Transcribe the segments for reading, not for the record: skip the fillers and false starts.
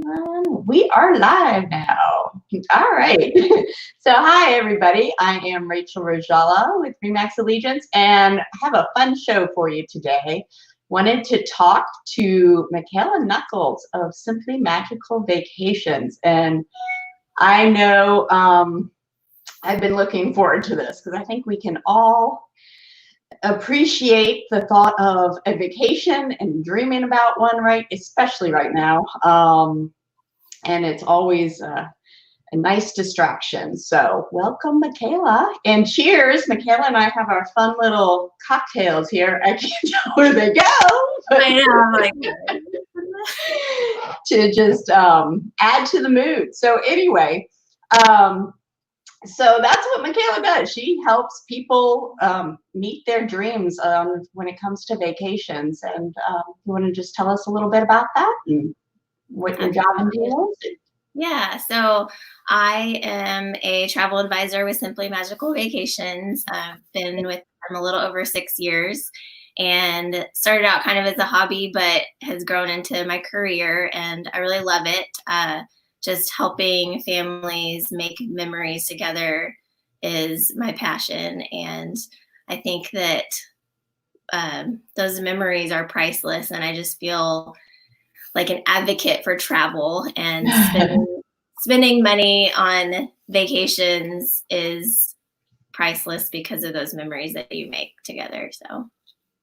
We are live now. All right. So, hi, everybody. I am Rachel Rojala with Remax Allegiance, and I have a fun show for you today. Wanted to talk to Michaela Nuckels of Simply Magical Vacations. And I know I've been looking forward to this because I think we can all appreciate the thought of a vacation and dreaming about one, right? Especially right now. And it's always a nice distraction. So welcome, Michaela, and cheers. Michaela and I have our fun little cocktails here. I can't tell where they go. I know, like to just add to the mood. So anyway, so that's what Michaela does. She helps people meet their dreams when it comes to vacations. And you want to just tell us a little bit about that and what your job entails? Yeah, so I am a travel advisor with Simply Magical Vacations. I've been with them a little over 6 years and started out kind of as a hobby, but has grown into my career, and I really love it. Just helping families make memories together is my passion, and I think that those memories are priceless, and I just feel like an advocate for travel, and spending money on vacations is priceless because of those memories that you make together. So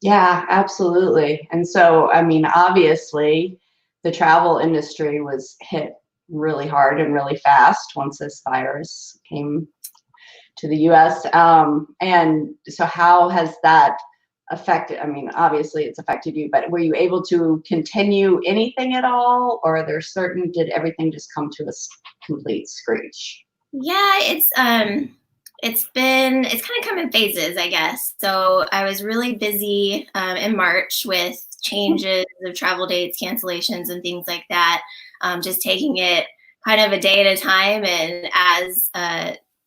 Yeah, absolutely. And so, I mean, obviously, the travel industry was hit really hard and really fast once this virus came to the US. And so, how has that affected? I mean, obviously, it's affected you, but were you able to continue anything at all? Or are there certain, did everything just come to a complete screech? yeah, it's kind of come in phases, I guess. So I was really busy in March with changes of travel dates, cancellations, and things like that. Just taking it kind of a day at a time, and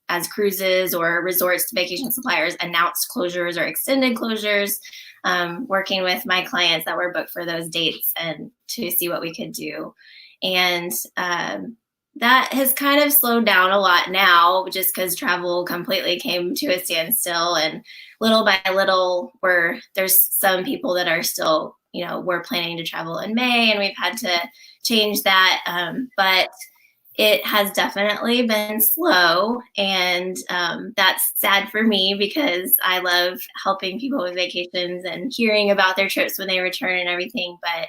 as cruises or resorts to vacation suppliers announced closures or extended closures, working with my clients that were booked for those dates and to see what we could do. And that has kind of slowed down a lot now, just because travel completely came to a standstill, and little by little there's some people that are still, we're planning to travel in May, and we've had to change that. But it has definitely been slow, and that's sad for me because I love helping people with vacations and hearing about their trips when they return and everything. But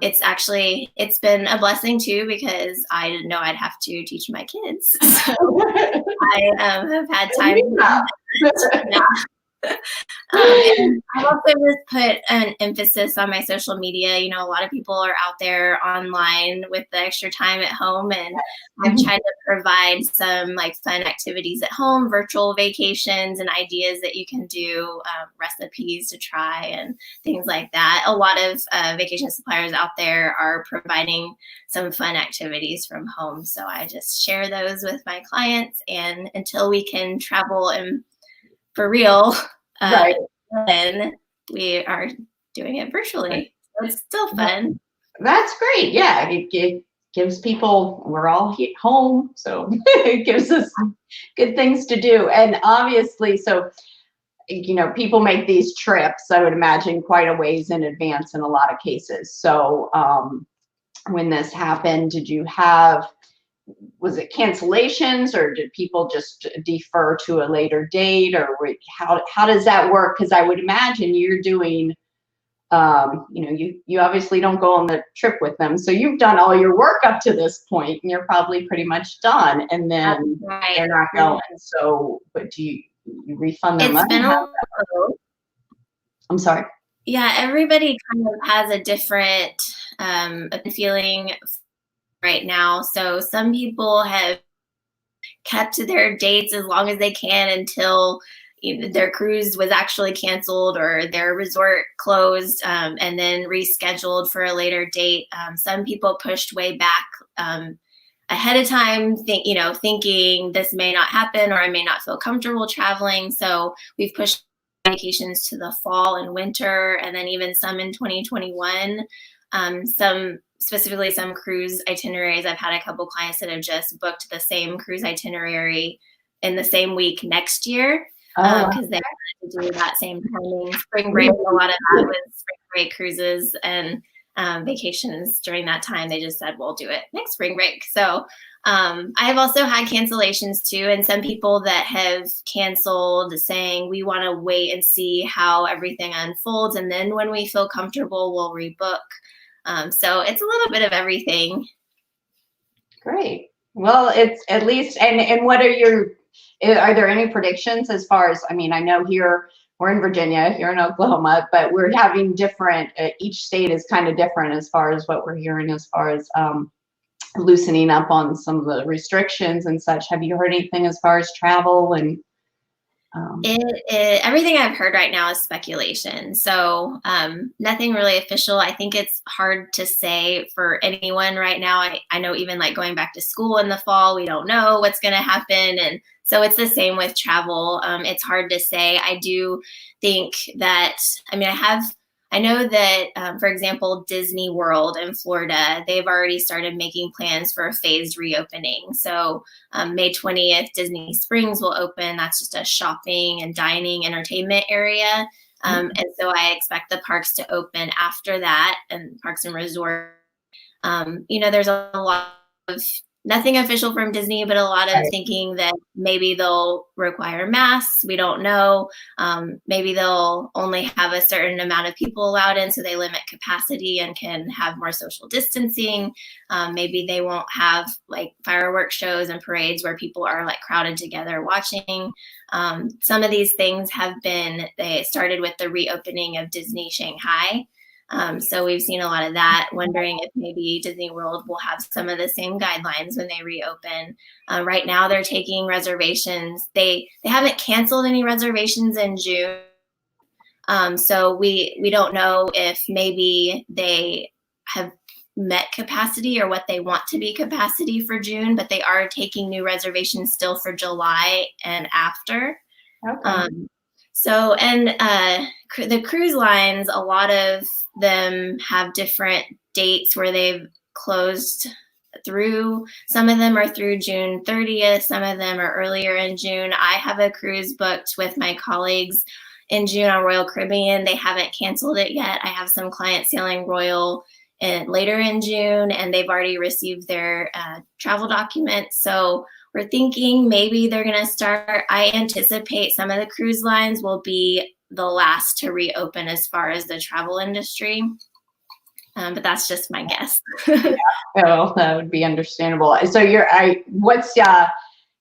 it's been a blessing too, because I didn't know I'd have to teach my kids. So I have had time. Yeah. And I've also just put an emphasis on my social media. A lot of people are out there online with the extra time at home, and I've tried to provide some fun activities at home, virtual vacations, and ideas that you can do, recipes to try and things like that. A lot of vacation suppliers out there are providing some fun activities from home, so I just share those with my clients. And until we can travel and for real, Right. then we are doing it virtually. So it's still fun. That's great. Yeah, it gives people, we're all home, so it gives us good things to do. And obviously, so, people make these trips, I would imagine, quite a ways in advance in a lot of cases. So when this happened, was it cancellations, or did people just defer to a later date, or how does that work? Because I would imagine you're doing, you obviously don't go on the trip with them, so you've done all your work up to this point, and you're probably pretty much done, and then they're not going. So, but do you refund their money? I'm sorry. Yeah, everybody kind of has a different feeling right now. So some people have kept to their dates as long as they can until their cruise was actually canceled or their resort closed, and then rescheduled for a later date. Some people pushed way back ahead of time, thinking this may not happen, or I may not feel comfortable traveling. So we've pushed vacations to the fall and winter, and then even some in 2021. Specifically some cruise itineraries. I've had a couple clients that have just booked the same cruise itinerary in the same week next year because they wanted to do that same timing. Spring break, a lot of that was spring break cruises and vacations during that time. They just said, we'll do it next spring break. So I've also had cancellations too, and some people that have canceled saying we want to wait and see how everything unfolds, and then when we feel comfortable, we'll rebook. So it's a little bit of everything. Great. Well, it's at least, and what are there any predictions as far as, I mean, I know here we're in Virginia, here in Oklahoma, but we're having different, each state is kind of different as far as what we're hearing as far as loosening up on some of the restrictions and such. Have you heard anything as far as travel and everything I've heard right now is speculation. So nothing really official. I think it's hard to say for anyone right now. I know even like going back to school in the fall, we don't know what's going to happen. And so it's the same with travel. It's hard to say. I do think that, I know that, for example, Disney World in Florida, they've already started making plans for a phased reopening. So May 20th, Disney Springs will open. That's just a shopping and dining entertainment area. And so I expect the parks to open after that, and parks and resort. There's a lot of nothing official from Disney, but a lot of thinking that maybe they'll require masks. We don't know. Maybe they'll only have a certain amount of people allowed in, so they limit capacity and can have more social distancing. Maybe they won't have like fireworks shows and parades where people are like crowded together watching. Some of these things they started with the reopening of Disney Shanghai. So we've seen a lot of that, wondering if maybe Disney World will have some of the same guidelines when they reopen. Right now they're taking reservations. They haven't canceled any reservations in June. So we don't know if maybe they have met capacity or what they want to be capacity for June, but they are taking new reservations still for July and after. Okay. The cruise lines, a lot of them have different dates where they've closed through. Some of them are through June 30th. Some of them are earlier in June. I have a cruise booked with my colleagues in June on Royal Caribbean. They haven't canceled it yet. I have some clients sailing Royal later in June, and they've already received their travel documents. So we're thinking maybe they're going to start. I anticipate some of the cruise lines will be the last to reopen as far as the travel industry. But that's just my guess. Yeah, well, that would be understandable. So what's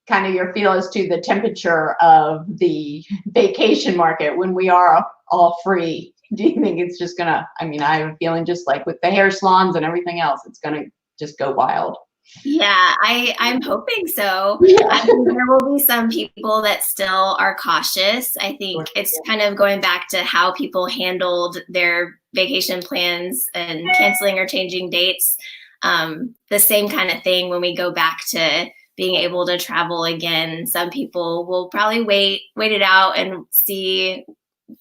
kind of your feel as to the temperature of the vacation market when we are all free? Do you think it's just gonna, I have a feeling just like with the hair salons and everything else, it's gonna just go wild. Yeah, I'm hoping so. Yeah. I think there will be some people that still are cautious. I think it's kind of going back to how people handled their vacation plans and canceling or changing dates. The same kind of thing when we go back to being able to travel again. Some people will probably wait it out and see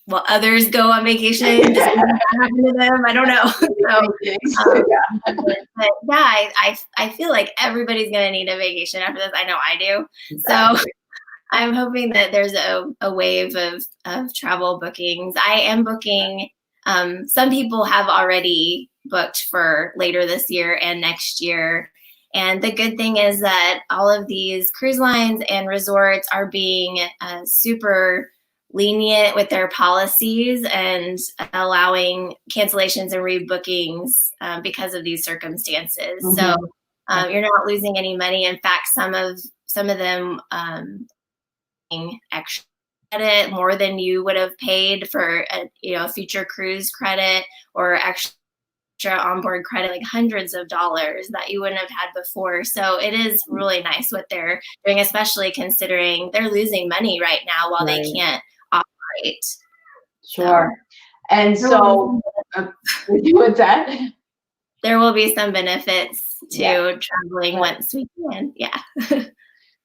what others go on vacation. Does that happen to them? I don't know. But yeah, I feel like everybody's going to need a vacation after this. I know I do. Exactly. So I'm hoping that there's a wave of travel bookings. I am booking. Some people have already booked for later this year and next year. And the good thing is that all of these cruise lines and resorts are being super lenient with their policies and allowing cancellations and rebookings because of these circumstances. Mm-hmm. So you're not losing any money. In fact, some of them extra credit more than you would have paid for a future cruise credit, or extra onboard credit, like hundreds of dollars that you wouldn't have had before. So it is really nice what they're doing, especially considering they're losing money right now while they can't operate. Sure. And so what's that? There will be some benefits to traveling once we can. Yeah.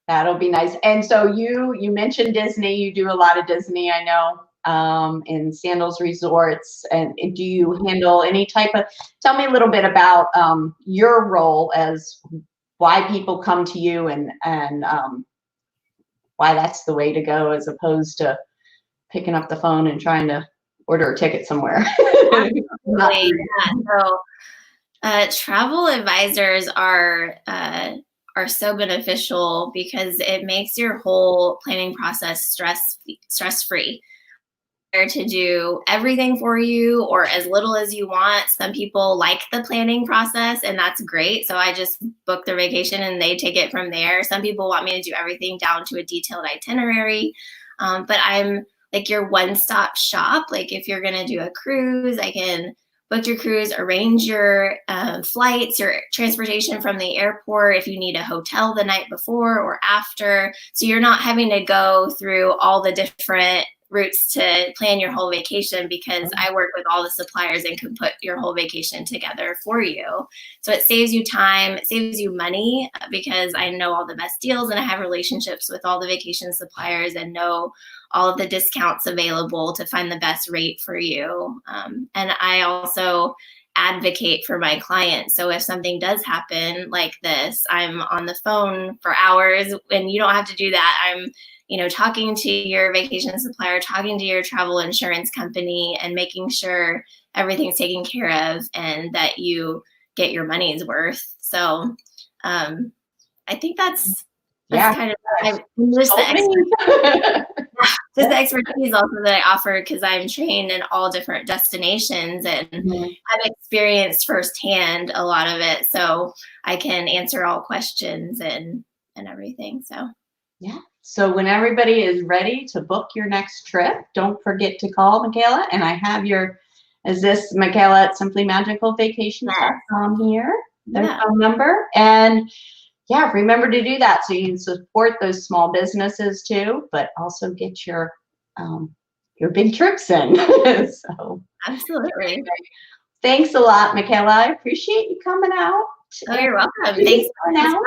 That'll be nice. And so you mentioned Disney. You do a lot of Disney, I know. in Sandals Resorts. And do you handle any type of, tell me a little bit about your role as why people come to you and why that's the way to go as opposed to picking up the phone and trying to order a ticket somewhere. Absolutely. Yeah. So travel advisors are so beneficial because it makes your whole planning process stress-free. To do everything for you or as little as you want. Some people like the planning process, and that's great. So I just book their vacation and they take it from there. Some people want me to do everything down to a detailed itinerary. But I'm like your one-stop shop. Like if you're going to do a cruise, I can book your cruise, arrange your flights, your transportation from the airport, if you need a hotel the night before or after. So you're not having to go through all the different routes to plan your whole vacation, because I work with all the suppliers and can put your whole vacation together for you. So it saves you time, it saves you money, because I know all the best deals and I have relationships with all the vacation suppliers and know all of the discounts available to find the best rate for you. And I also advocate for my clients. So if something does happen like this, I'm on the phone for hours, and you don't have to do that. I'm talking to your vacation supplier, talking to your travel insurance company, and making sure everything's taken care of and that you get your money's worth. So I think that's kind of just the expertise also that I offer, because I'm trained in all different destinations and I've experienced firsthand a lot of it. So I can answer all questions and everything. So yeah. So when everybody is ready to book your next trip, don't forget to call Michaela. And I have is this Michaela at simplymagicalvacations.com here, their phone number. And yeah, remember to do that so you can support those small businesses too, but also get your big trips in. So absolutely. Anyway, thanks a lot, Michaela. I appreciate you coming out. Oh, you're welcome. Thanks for coming out.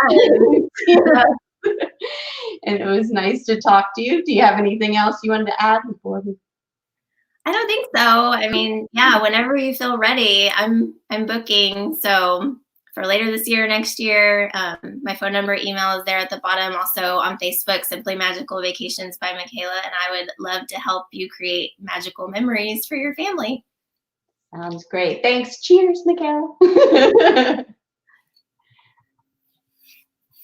And it was nice to talk to you. Do you have anything else you wanted to add before we? I don't think so. I mean, yeah, whenever you feel ready, I'm booking. So for later this year, next year, my phone number, email is there at the bottom. Also on Facebook, Simply Magical Vacations by Michaela. And I would love to help you create magical memories for your family. Sounds great. Thanks. Cheers, Michaela.